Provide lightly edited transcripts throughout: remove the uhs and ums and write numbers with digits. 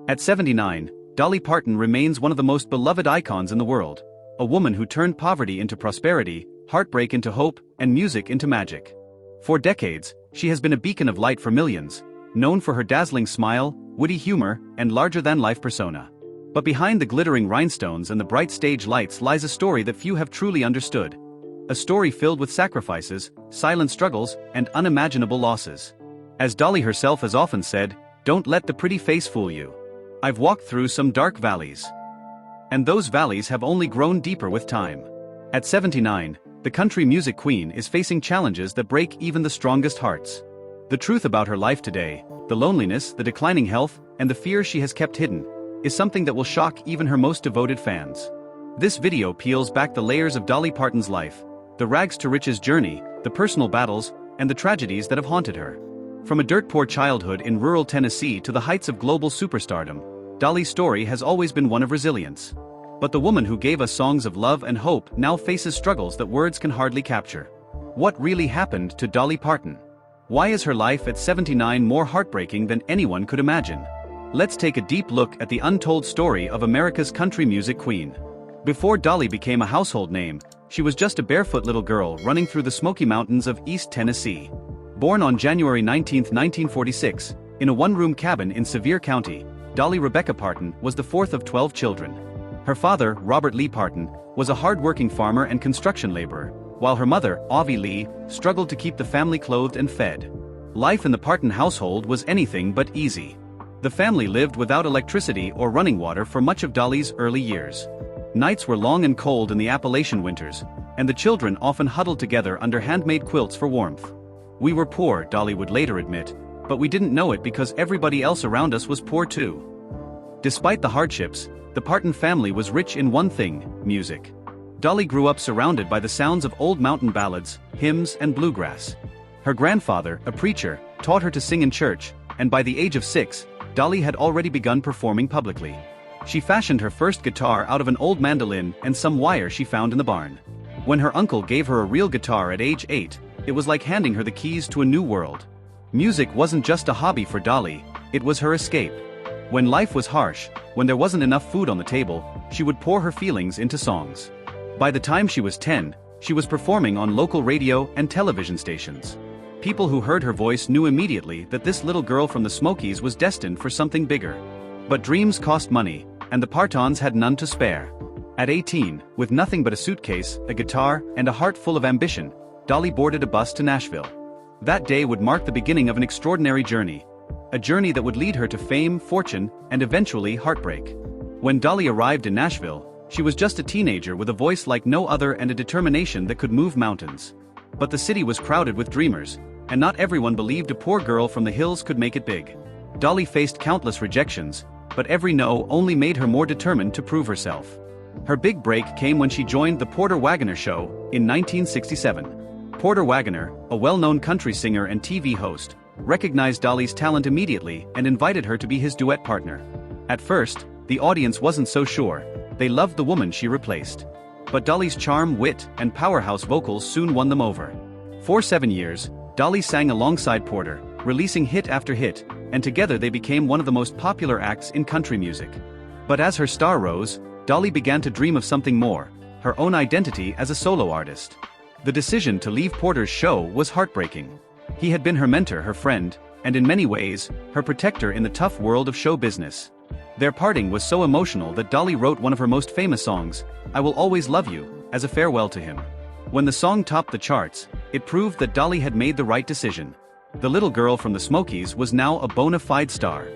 At 79, Dolly Parton remains one of the most beloved icons in the world, a woman who turned poverty into prosperity, heartbreak into hope, and music into magic. For decades, she has been a beacon of light for millions, known for her dazzling smile, witty humor, and larger-than-life persona. But behind the glittering rhinestones and the bright stage lights lies a story that few have truly understood. A story filled with sacrifices, silent struggles, and unimaginable losses. As Dolly herself has often said, "Don't let the pretty face fool you. I've walked through some dark valleys. And those valleys have only grown deeper with time." At 79, the country music queen is facing challenges that break even the strongest hearts. The truth about her life today, the loneliness, the declining health, and the fear she has kept hidden, is something that will shock even her most devoted fans. This video peels back the layers of Dolly Parton's life, the rags to riches journey, the personal battles, and the tragedies that have haunted her. From a dirt-poor childhood in rural Tennessee to the heights of global superstardom, Dolly's story has always been one of resilience. But the woman who gave us songs of love and hope now faces struggles that words can hardly capture. What really happened to Dolly Parton? Why is her life at 79 more heartbreaking than anyone could imagine? Let's take a deep look at the untold story of America's country music queen. Before Dolly became a household name, she was just a barefoot little girl running through the Smoky Mountains of East Tennessee. Born on January 19, 1946, in a one-room cabin in Sevier County, Dolly Rebecca Parton was the fourth of 12 children. Her father, Robert Lee Parton, was a hard-working farmer and construction laborer, while her mother, Avi Lee, struggled to keep the family clothed and fed. Life in the Parton household was anything but easy. The family lived without electricity or running water for much of Dolly's early years. Nights were long and cold in the Appalachian winters, and the children often huddled together under handmade quilts for warmth. "We were poor," Dolly would later admit, "but we didn't know it because everybody else around us was poor too." Despite the hardships, the Parton family was rich in one thing: music. Dolly grew up surrounded by the sounds of old mountain ballads, hymns, and bluegrass. Her grandfather, a preacher, taught her to sing in church, and by the age of 6, Dolly had already begun performing publicly. She fashioned her first guitar out of an old mandolin and some wire she found in the barn. When her uncle gave her a real guitar at age 8, it was like handing her the keys to a new world. Music wasn't just a hobby for Dolly, it was her escape. When life was harsh, when there wasn't enough food on the table, she would pour her feelings into songs. By the time she was 10, she was performing on local radio and television stations. People who heard her voice knew immediately that this little girl from the Smokies was destined for something bigger. But dreams cost money, and the Partons had none to spare. At 18, with nothing but a suitcase, a guitar, and a heart full of ambition, Dolly boarded a bus to Nashville. That day would mark the beginning of an extraordinary journey. A journey that would lead her to fame, fortune, and eventually heartbreak. When Dolly arrived in Nashville, she was just a teenager with a voice like no other and a determination that could move mountains. But the city was crowded with dreamers, and not everyone believed a poor girl from the hills could make it big. Dolly faced countless rejections, but every no only made her more determined to prove herself. Her big break came when she joined the Porter Wagoner Show in 1967. Porter Wagoner, a well-known country singer and TV host, recognized Dolly's talent immediately and invited her to be his duet partner. At first, the audience wasn't so sure. They loved the woman she replaced. But Dolly's charm, wit, and powerhouse vocals soon won them over. For 7 years, Dolly sang alongside Porter, releasing hit after hit, and together they became one of the most popular acts in country music. But as her star rose, Dolly began to dream of something more: her own identity as a solo artist. The decision to leave Porter's show was heartbreaking. He had been her mentor, her friend, and in many ways, her protector in the tough world of show business. Their parting was so emotional that Dolly wrote one of her most famous songs, "I Will Always Love You," as a farewell to him. When the song topped the charts, it proved that Dolly had made the right decision. The little girl from the Smokies was now a bona fide star.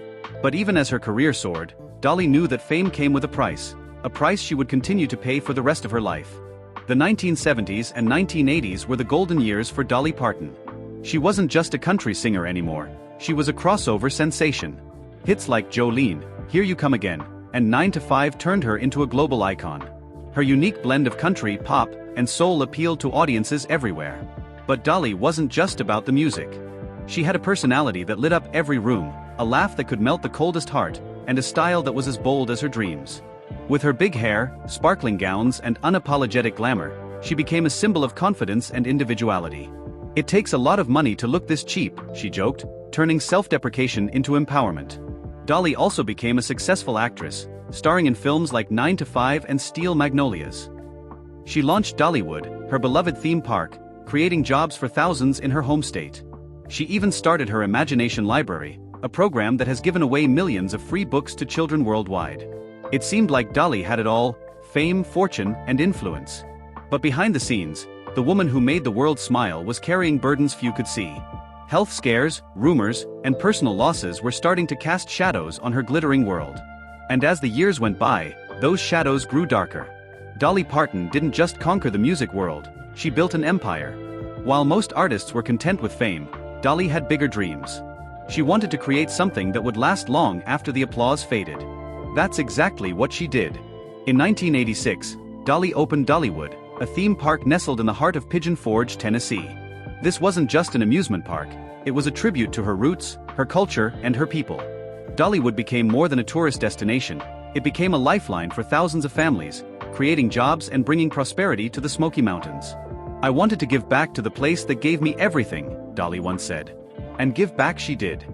But even as her career soared, Dolly knew that fame came with a price she would continue to pay for the rest of her life. The 1970s and 1980s were the golden years for Dolly Parton. She wasn't just a country singer anymore, she was a crossover sensation. Hits like Jolene, Here You Come Again, and 9 to 5 turned her into a global icon. Her unique blend of country, pop, and soul appealed to audiences everywhere. But Dolly wasn't just about the music. She had a personality that lit up every room, a laugh that could melt the coldest heart, and a style that was as bold as her dreams. With her big hair, sparkling gowns, and unapologetic glamour, she became a symbol of confidence and individuality. "It takes a lot of money to look this cheap," she joked, turning self-deprecation into empowerment. Dolly also became a successful actress, starring in films like 9 to 5 and Steel Magnolias. She launched Dollywood, her beloved theme park, creating jobs for thousands in her home state. She even started her Imagination Library, a program that has given away millions of free books to children worldwide. It seemed like Dolly had it all: fame, fortune, and influence. But behind the scenes, the woman who made the world smile was carrying burdens few could see. Health scares, rumors, and personal losses were starting to cast shadows on her glittering world. And as the years went by, those shadows grew darker. Dolly Parton didn't just conquer the music world, she built an empire. While most artists were content with fame, Dolly had bigger dreams. She wanted to create something that would last long after the applause faded. That's exactly what she did. In 1986, Dolly opened Dollywood, a theme park nestled in the heart of Pigeon Forge, Tennessee. This wasn't just an amusement park, it was a tribute to her roots, her culture, and her people. Dollywood became more than a tourist destination, it became a lifeline for thousands of families, creating jobs and bringing prosperity to the Smoky Mountains. "I wanted to give back to the place that gave me everything," Dolly once said. And give back she did.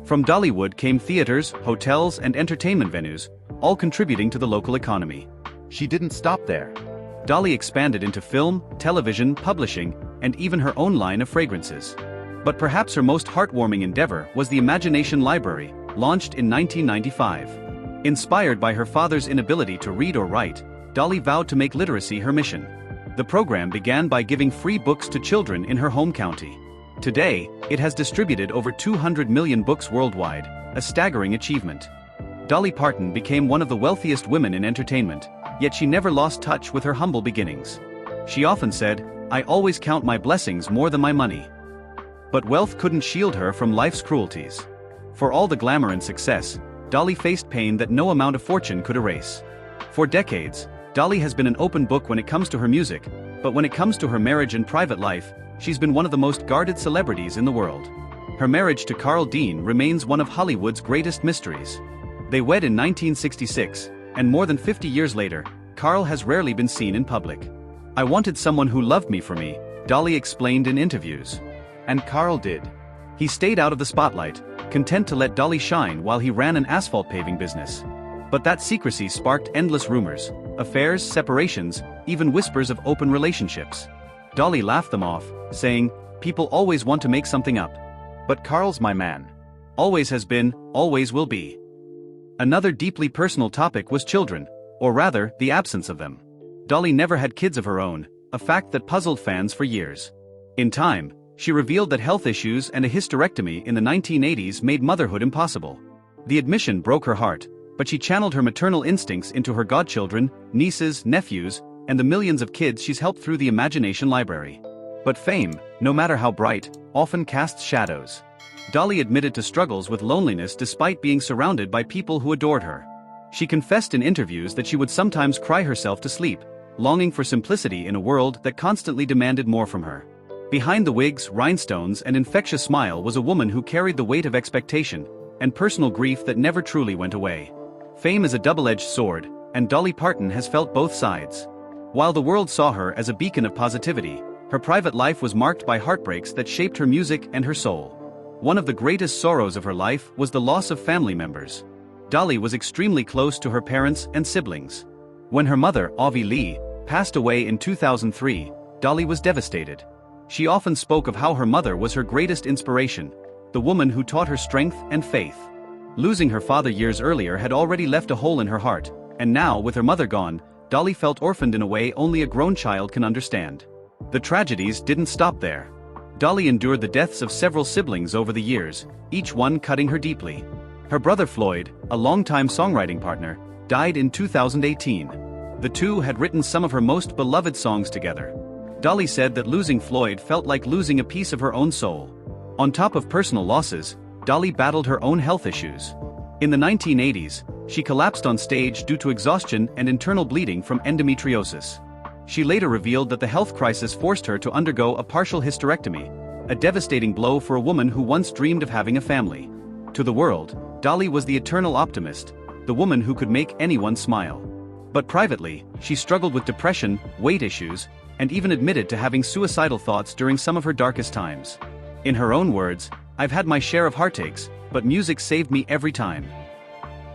From Dollywood came theaters, hotels, and entertainment venues, all contributing to the local economy. She didn't stop there. Dolly expanded into film, television, publishing, and even her own line of fragrances. But perhaps her most heartwarming endeavor was the Imagination Library, launched in 1995. Inspired by her father's inability to read or write, Dolly vowed to make literacy her mission. The program began by giving free books to children in her home county. Today, it has distributed over 200 million books worldwide, a staggering achievement. Dolly Parton became one of the wealthiest women in entertainment, yet she never lost touch with her humble beginnings. She often said, "I always count my blessings more than my money." But wealth couldn't shield her from life's cruelties. For all the glamour and success, Dolly faced pain that no amount of fortune could erase. For decades, Dolly has been an open book when it comes to her music, but when it comes to her marriage and private life, she's been one of the most guarded celebrities in the world. Her marriage to Carl Dean remains one of Hollywood's greatest mysteries. They wed in 1966, and more than 50 years later, Carl has rarely been seen in public. "I wanted someone who loved me for me," Dolly explained in interviews. And Carl did. He stayed out of the spotlight, content to let Dolly shine while he ran an asphalt paving business. But that secrecy sparked endless rumors, affairs, separations, even whispers of open relationships. Dolly laughed them off, saying, "People always want to make something up. But Carl's my man. Always has been, always will be." Another deeply personal topic was children, or rather, the absence of them. Dolly never had kids of her own, a fact that puzzled fans for years. In time, she revealed that health issues and a hysterectomy in the 1980s made motherhood impossible. The admission broke her heart, but she channeled her maternal instincts into her godchildren, nieces, nephews, and the millions of kids she's helped through the Imagination Library. But fame, no matter how bright, often casts shadows. Dolly admitted to struggles with loneliness despite being surrounded by people who adored her. She confessed in interviews that she would sometimes cry herself to sleep, longing for simplicity in a world that constantly demanded more from her. Behind the wigs, rhinestones, and infectious smile was a woman who carried the weight of expectation and personal grief that never truly went away. Fame is a double-edged sword, and Dolly Parton has felt both sides. While the world saw her as a beacon of positivity, her private life was marked by heartbreaks that shaped her music and her soul. One of the greatest sorrows of her life was the loss of family members. Dolly was extremely close to her parents and siblings. When her mother, Avi Lee, passed away in 2003, Dolly was devastated. She often spoke of how her mother was her greatest inspiration, the woman who taught her strength and faith. Losing her father years earlier had already left a hole in her heart, and now, with her mother gone, Dolly felt orphaned in a way only a grown child can understand. The tragedies didn't stop there. Dolly endured the deaths of several siblings over the years, each one cutting her deeply. Her brother Floyd, a longtime songwriting partner, died in 2018. The two had written some of her most beloved songs together. Dolly said that losing Floyd felt like losing a piece of her own soul. On top of personal losses, Dolly battled her own health issues. In the 1980s, she collapsed on stage due to exhaustion and internal bleeding from endometriosis. She later revealed that the health crisis forced her to undergo a partial hysterectomy, a devastating blow for a woman who once dreamed of having a family. To the world, Dolly was the eternal optimist, the woman who could make anyone smile. But privately, she struggled with depression, weight issues, and even admitted to having suicidal thoughts during some of her darkest times. In her own words, "I've had my share of heartaches, but music saved me every time."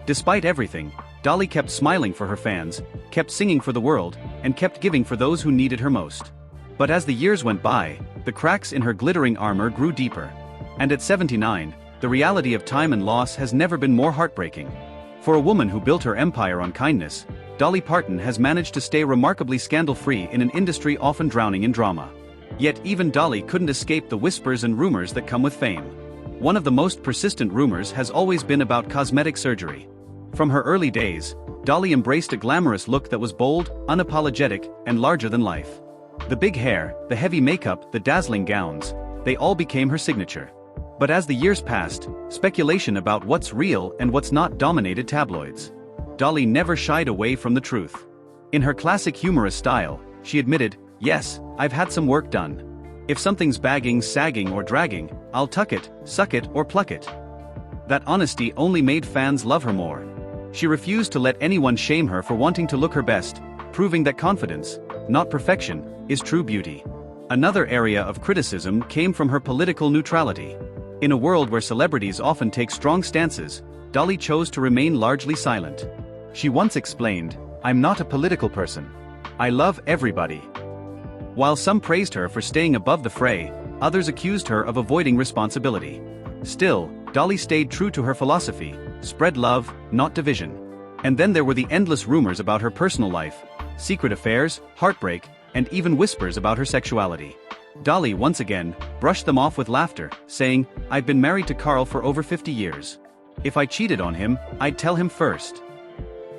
Despite everything, Dolly kept smiling for her fans, kept singing for the world, and kept giving for those who needed her most. But as the years went by, the cracks in her glittering armor grew deeper. And at 79, the reality of time and loss has never been more heartbreaking. For a woman who built her empire on kindness, Dolly Parton has managed to stay remarkably scandal-free in an industry often drowning in drama. Yet even Dolly couldn't escape the whispers and rumors that come with fame. One of the most persistent rumors has always been about cosmetic surgery. From her early days, Dolly embraced a glamorous look that was bold, unapologetic, and larger than life. The big hair, the heavy makeup, the dazzling gowns, they all became her signature. But as the years passed, speculation about what's real and what's not dominated tabloids. Dolly never shied away from the truth. In her classic humorous style, she admitted, "Yes, I've had some work done. If something's bagging, sagging, or dragging, I'll tuck it, suck it, or pluck it." That honesty only made fans love her more. She refused to let anyone shame her for wanting to look her best, proving that confidence, not perfection, is true beauty. Another area of criticism came from her political neutrality. In a world where celebrities often take strong stances, Dolly chose to remain largely silent. She once explained, "I'm not a political person. I love everybody." While some praised her for staying above the fray, others accused her of avoiding responsibility. Still, Dolly stayed true to her philosophy: spread love, not division. And then there were the endless rumors about her personal life, secret affairs, heartbreak, and even whispers about her sexuality. Dolly once again brushed them off with laughter, saying, "I've been married to Carl for over 50 years. If I cheated on him, I'd tell him first."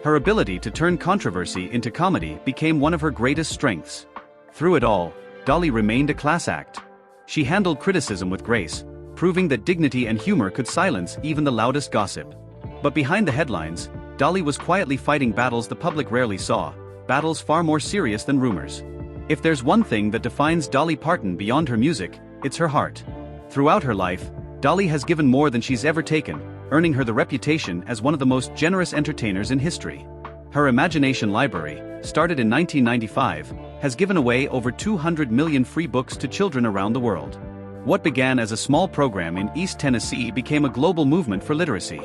Her ability to turn controversy into comedy became one of her greatest strengths. Through it all, Dolly remained a class act. She handled criticism with grace, proving that dignity and humor could silence even the loudest gossip. But behind the headlines, Dolly was quietly fighting battles the public rarely saw, battles far more serious than rumors. If there's one thing that defines Dolly Parton beyond her music, it's her heart. Throughout her life, Dolly has given more than she's ever taken, earning her the reputation as one of the most generous entertainers in history. Her Imagination Library, started in 1995, has given away over 200 million free books to children around the world. What began as a small program in East Tennessee became a global movement for literacy.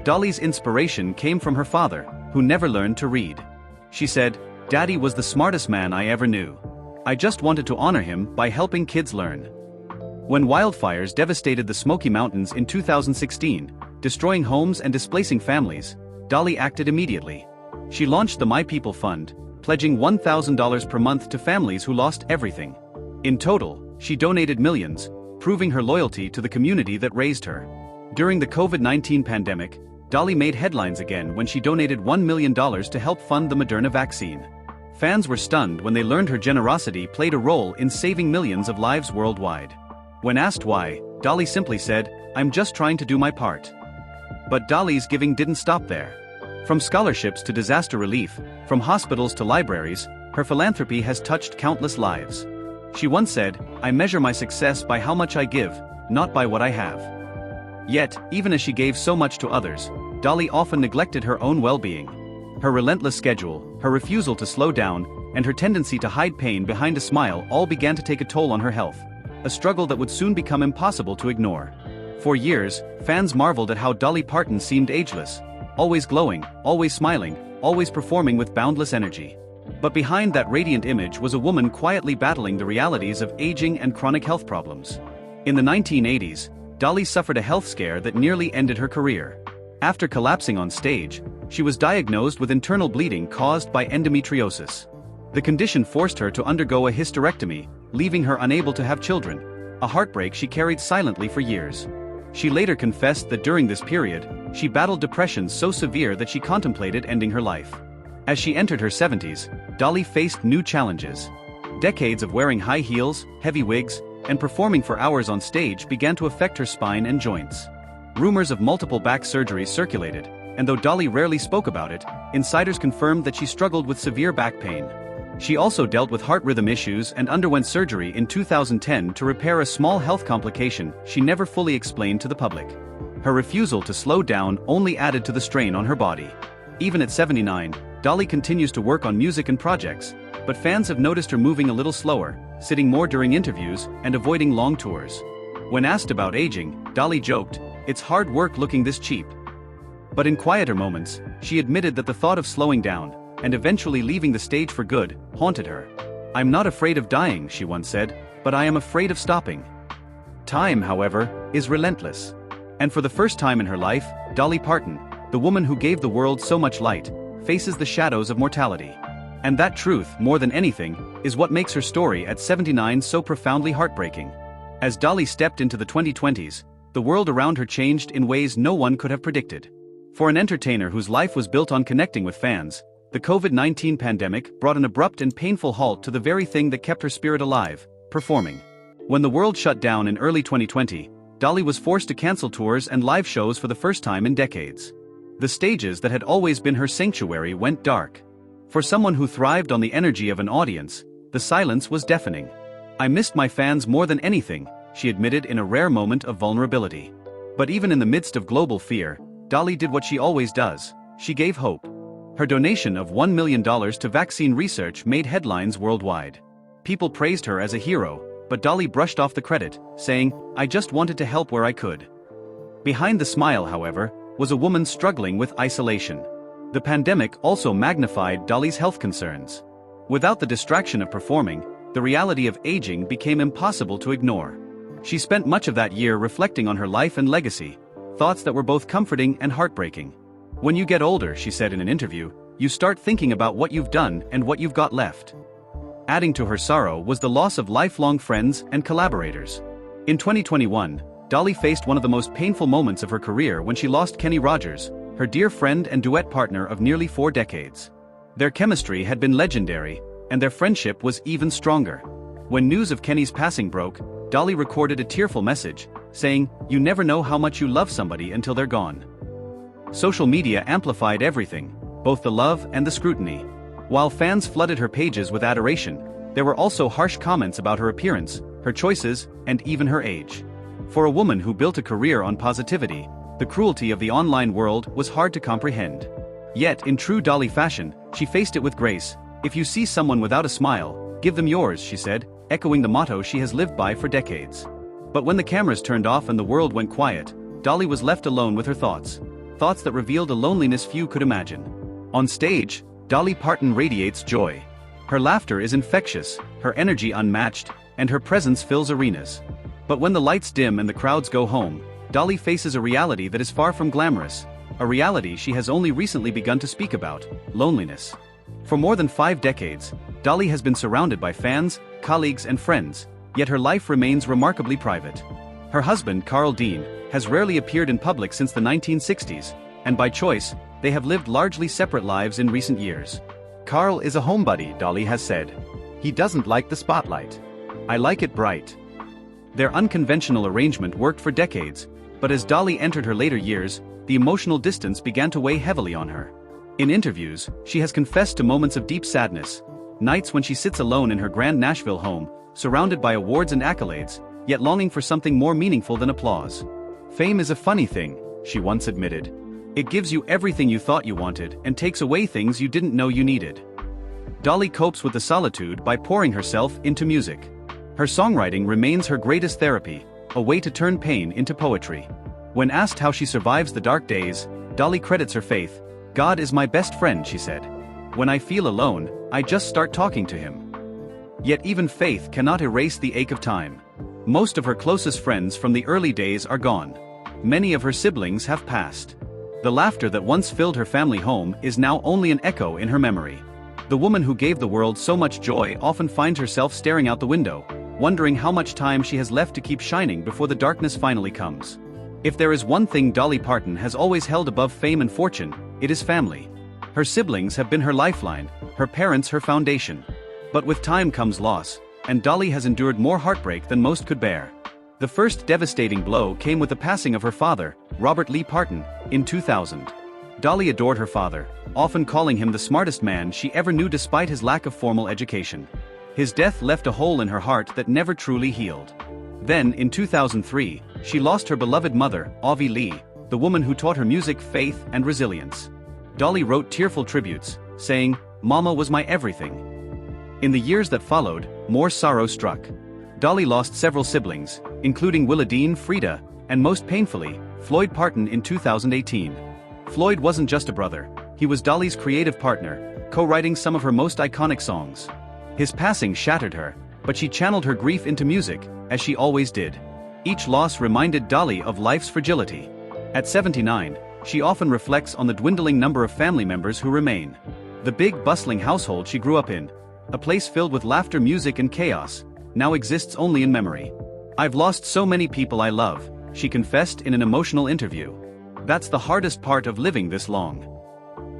Dolly's inspiration came from her father, who never learned to read. She said, "Daddy was the smartest man I ever knew. I just wanted to honor him by helping kids learn." When wildfires devastated the Smoky Mountains in 2016, destroying homes and displacing families, Dolly acted immediately. She launched the My People Fund, pledging $1,000 per month to families who lost everything. In total, she donated millions, proving her loyalty to the community that raised her. During the COVID-19 pandemic, Dolly made headlines again when she donated $1 million to help fund the Moderna vaccine. Fans were stunned when they learned her generosity played a role in saving millions of lives worldwide. When asked why, Dolly simply said, "I'm just trying to do my part." But Dolly's giving didn't stop there. From scholarships to disaster relief, from hospitals to libraries, her philanthropy has touched countless lives. She once said, "I measure my success by how much I give, not by what I have." Yet, even as she gave so much to others, Dolly often neglected her own well-being. Her relentless schedule, her refusal to slow down, and her tendency to hide pain behind a smile all began to take a toll on her health, a struggle that would soon become impossible to ignore. For years, fans marveled at how Dolly Parton seemed ageless, always glowing, always smiling, always performing with boundless energy. But behind that radiant image was a woman quietly battling the realities of aging and chronic health problems. In the 1980s, Dolly suffered a health scare that nearly ended her career. After collapsing on stage, she was diagnosed with internal bleeding caused by endometriosis. The condition forced her to undergo a hysterectomy, leaving her unable to have children, a heartbreak she carried silently for years. She later confessed that during this period, she battled depression so severe that she contemplated ending her life. As she entered her 70s, Dolly faced new challenges. Decades of wearing high heels, heavy wigs, and performing for hours on stage began to affect her spine and joints. Rumors of multiple back surgeries circulated, and though Dolly rarely spoke about it, insiders confirmed that she struggled with severe back pain. She also dealt with heart rhythm issues and underwent surgery in 2010 to repair a small health complication she never fully explained to the public. Her refusal to slow down only added to the strain on her body. Even at 79, Dolly continues to work on music and projects, but fans have noticed her moving a little slower, sitting more during interviews, and avoiding long tours. When asked about aging, Dolly joked, "It's hard work looking this cheap." But in quieter moments, she admitted that the thought of slowing down, and eventually leaving the stage for good, haunted her. "I'm not afraid of dying," she once said, "but I am afraid of stopping." Time, however, is relentless. And for the first time in her life, Dolly Parton, the woman who gave the world so much light, faces the shadows of mortality. And that truth, more than anything, is what makes her story at 79 so profoundly heartbreaking. As Dolly stepped into the 2020s, the world around her changed in ways no one could have predicted. For an entertainer whose life was built on connecting with fans, the COVID-19 pandemic brought an abrupt and painful halt to the very thing that kept her spirit alive: performing. When the world shut down in early 2020, Dolly was forced to cancel tours and live shows for the first time in decades. The stages that had always been her sanctuary went dark. For someone who thrived on the energy of an audience, the silence was deafening. "I missed my fans more than anything," she admitted in a rare moment of vulnerability. But even in the midst of global fear, Dolly did what she always does: she gave hope. Her donation of $1 million to vaccine research made headlines worldwide. People praised her as a hero, but Dolly brushed off the credit, saying, "I just wanted to help where I could." Behind the smile, however, was a woman struggling with isolation. The pandemic also magnified Dolly's health concerns. Without the distraction of performing, the reality of aging became impossible to ignore. She spent much of that year reflecting on her life and legacy, thoughts that were both comforting and heartbreaking. "When you get older," she said in an interview, "you start thinking about what you've done and what you've got left." Adding to her sorrow was the loss of lifelong friends and collaborators. In 2021, Dolly faced one of the most painful moments of her career when she lost Kenny Rogers, her dear friend and duet partner of nearly 4 decades. Their chemistry had been legendary, and their friendship was even stronger. When news of Kenny's passing broke, Dolly recorded a tearful message, saying, "You never know how much you love somebody until they're gone." Social media amplified everything, both the love and the scrutiny. While fans flooded her pages with adoration, there were also harsh comments about her appearance, her choices, and even her age. For a woman who built a career on positivity, the cruelty of the online world was hard to comprehend. Yet, in true Dolly fashion, she faced it with grace. "If you see someone without a smile, give them yours," she said, echoing the motto she has lived by for decades. But when the cameras turned off and the world went quiet, Dolly was left alone with her thoughts that revealed a loneliness few could imagine. On stage, Dolly Parton radiates joy. Her laughter is infectious, her energy unmatched, and her presence fills arenas. But when the lights dim and the crowds go home, Dolly faces a reality that is far from glamorous, a reality she has only recently begun to speak about: loneliness. For more than 5 decades, Dolly has been surrounded by fans, colleagues and friends, yet her life remains remarkably private. Her husband, Carl Dean, has rarely appeared in public since the 1960s, and by choice, they have lived largely separate lives in recent years. "Carl is a homebody," Dolly has said. "He doesn't like the spotlight. I like it bright." Their unconventional arrangement worked for decades, but as Dolly entered her later years, the emotional distance began to weigh heavily on her. In interviews, she has confessed to moments of deep sadness, nights when she sits alone in her grand Nashville home, surrounded by awards and accolades, yet longing for something more meaningful than applause. "Fame is a funny thing," she once admitted. "It gives you everything you thought you wanted and takes away things you didn't know you needed." Dolly copes with the solitude by pouring herself into music. Her songwriting remains her greatest therapy, a way to turn pain into poetry. When asked how she survives the dark days, Dolly credits her faith. "God is my best friend," she said. "When I feel alone, I just start talking to him." Yet even faith cannot erase the ache of time. Most of her closest friends from the early days are gone. Many of her siblings have passed. The laughter that once filled her family home is now only an echo in her memory. The woman who gave the world so much joy often finds herself staring out the window, wondering how much time she has left to keep shining before the darkness finally comes. If there is one thing Dolly Parton has always held above fame and fortune, it is family. Her siblings have been her lifeline, her parents her foundation. But with time comes loss, and Dolly has endured more heartbreak than most could bear. The first devastating blow came with the passing of her father, Robert Lee Parton, in 2000. Dolly adored her father, often calling him the smartest man she ever knew despite his lack of formal education. His death left a hole in her heart that never truly healed. Then, in 2003, she lost her beloved mother, Avi Lee, the woman who taught her music, faith, and resilience. Dolly wrote tearful tributes, saying, "Mama was my everything." In the years that followed, more sorrow struck. Dolly lost several siblings, including Willadine, Frida, and most painfully, Floyd Parton in 2018. Floyd wasn't just a brother, he was Dolly's creative partner, co-writing some of her most iconic songs. His passing shattered her, but she channeled her grief into music, as she always did. Each loss reminded Dolly of life's fragility. At 79, she often reflects on the dwindling number of family members who remain. The big, bustling household she grew up in, a place filled with laughter, music and chaos, now exists only in memory. "I've lost so many people I love," she confessed in an emotional interview. "That's the hardest part of living this long."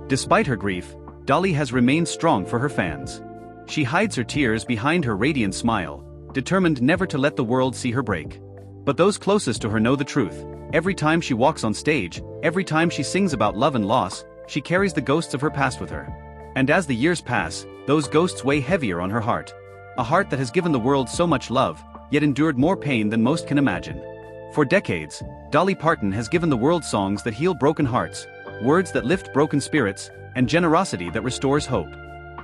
Despite her grief, Dolly has remained strong for her fans. She hides her tears behind her radiant smile, determined never to let the world see her break. But those closest to her know the truth. Every time she walks on stage, every time she sings about love and loss, she carries the ghosts of her past with her. And as the years pass, those ghosts weigh heavier on her heart. A heart that has given the world so much love, yet endured more pain than most can imagine. For decades, Dolly Parton has given the world songs that heal broken hearts, words that lift broken spirits, and generosity that restores hope.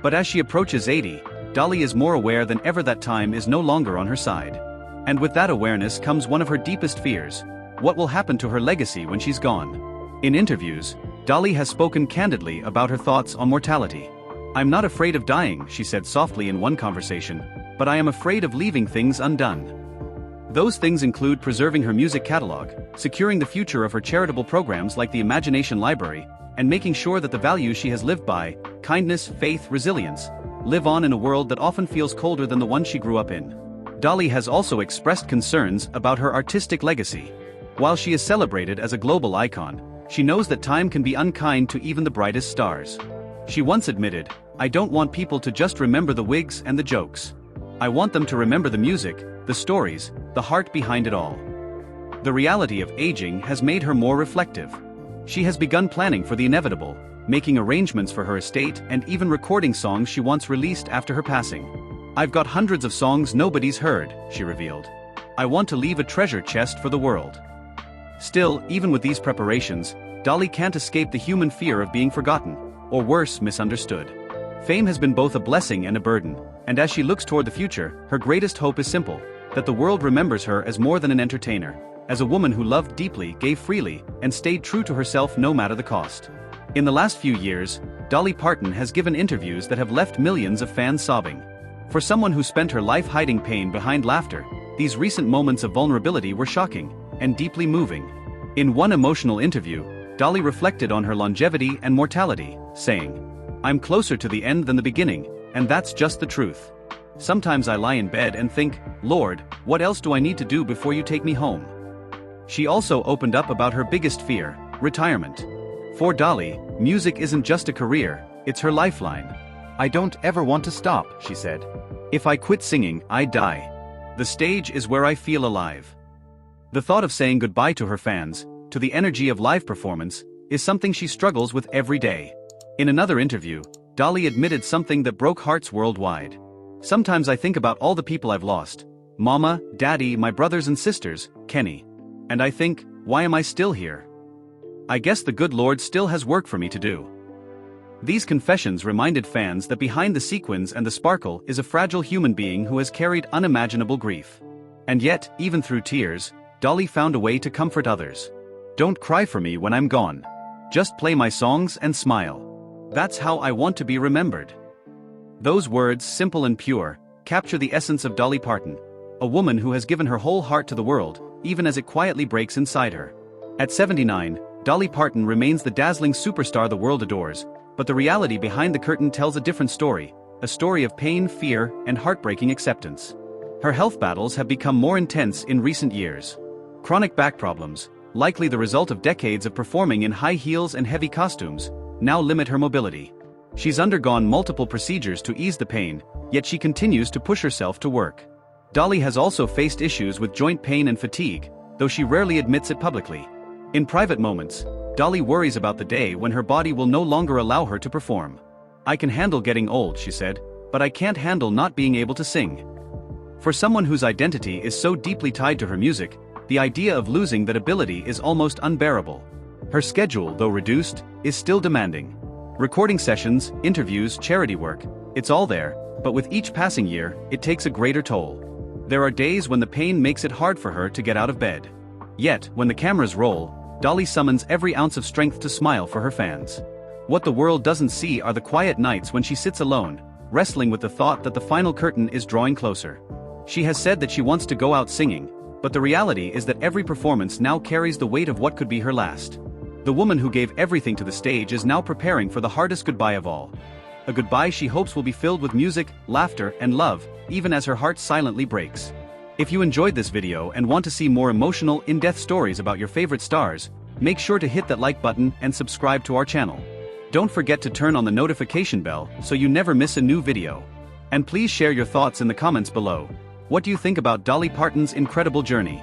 But as she approaches 80, Dolly is more aware than ever that time is no longer on her side. And with that awareness comes one of her deepest fears: what will happen to her legacy when she's gone? In interviews, Dolly has spoken candidly about her thoughts on mortality. "I'm not afraid of dying," she said softly in one conversation, "but I am afraid of leaving things undone." Those things include preserving her music catalog, securing the future of her charitable programs like the Imagination Library, and making sure that the values she has lived by, kindness, faith, resilience, live on in a world that often feels colder than the one she grew up in. Dolly has also expressed concerns about her artistic legacy. While she is celebrated as a global icon, she knows that time can be unkind to even the brightest stars. She once admitted, "I don't want people to just remember the wigs and the jokes. I want them to remember the music, the stories, the heart behind it all." The reality of aging has made her more reflective. She has begun planning for the inevitable, making arrangements for her estate and even recording songs she once released after her passing. "I've got hundreds of songs nobody's heard," she revealed. "I want to leave a treasure chest for the world." Still, even with these preparations, Dolly can't escape the human fear of being forgotten, or worse, misunderstood. Fame has been both a blessing and a burden, and as she looks toward the future, her greatest hope is simple: that the world remembers her as more than an entertainer, as a woman who loved deeply, gave freely, and stayed true to herself no matter the cost. In the last few years, Dolly Parton has given interviews that have left millions of fans sobbing. For someone who spent her life hiding pain behind laughter, these recent moments of vulnerability were shocking and deeply moving. In one emotional interview, Dolly reflected on her longevity and mortality, saying, "I'm closer to the end than the beginning, and that's just the truth. Sometimes I lie in bed and think, Lord, what else do I need to do before you take me home?" She also opened up about her biggest fear: retirement. For Dolly, music isn't just a career, it's her lifeline. "I don't ever want to stop," she said. "If I quit singing, I'd die. The stage is where I feel alive." The thought of saying goodbye to her fans, to the energy of live performance, is something she struggles with every day. In another interview, Dolly admitted something that broke hearts worldwide. "Sometimes I think about all the people I've lost: Mama, Daddy, my brothers and sisters, Kenny. And I think, why am I still here? I guess the good Lord still has work for me to do." These confessions reminded fans that behind the sequins and the sparkle is a fragile human being who has carried unimaginable grief. And yet, even through tears, Dolly found a way to comfort others. "Don't cry for me when I'm gone. Just play my songs and smile. That's how I want to be remembered." Those words, simple and pure, capture the essence of Dolly Parton, a woman who has given her whole heart to the world, even as it quietly breaks inside her. At 79, Dolly Parton remains the dazzling superstar the world adores, but the reality behind the curtain tells a different story, a story of pain, fear, and heartbreaking acceptance. Her health battles have become more intense in recent years. Chronic back problems, likely the result of decades of performing in high heels and heavy costumes, now limit her mobility. She's undergone multiple procedures to ease the pain, yet she continues to push herself to work. Dolly has also faced issues with joint pain and fatigue, though she rarely admits it publicly. In private moments, Dolly worries about the day when her body will no longer allow her to perform. "I can handle getting old," she said, "but I can't handle not being able to sing." For someone whose identity is so deeply tied to her music, the idea of losing that ability is almost unbearable. Her schedule, though reduced, is still demanding. Recording sessions, interviews, charity work, it's all there, but with each passing year, it takes a greater toll. There are days when the pain makes it hard for her to get out of bed. Yet, when the cameras roll, Dolly summons every ounce of strength to smile for her fans. What the world doesn't see are the quiet nights when she sits alone, wrestling with the thought that the final curtain is drawing closer. She has said that she wants to go out singing, but the reality is that every performance now carries the weight of what could be her last. The woman who gave everything to the stage is now preparing for the hardest goodbye of all. A goodbye she hopes will be filled with music, laughter, and love, even as her heart silently breaks. If you enjoyed this video and want to see more emotional, in-depth stories about your favorite stars, make sure to hit that like button and subscribe to our channel. Don't forget to turn on the notification bell so you never miss a new video. And please share your thoughts in the comments below. What do you think about Dolly Parton's incredible journey?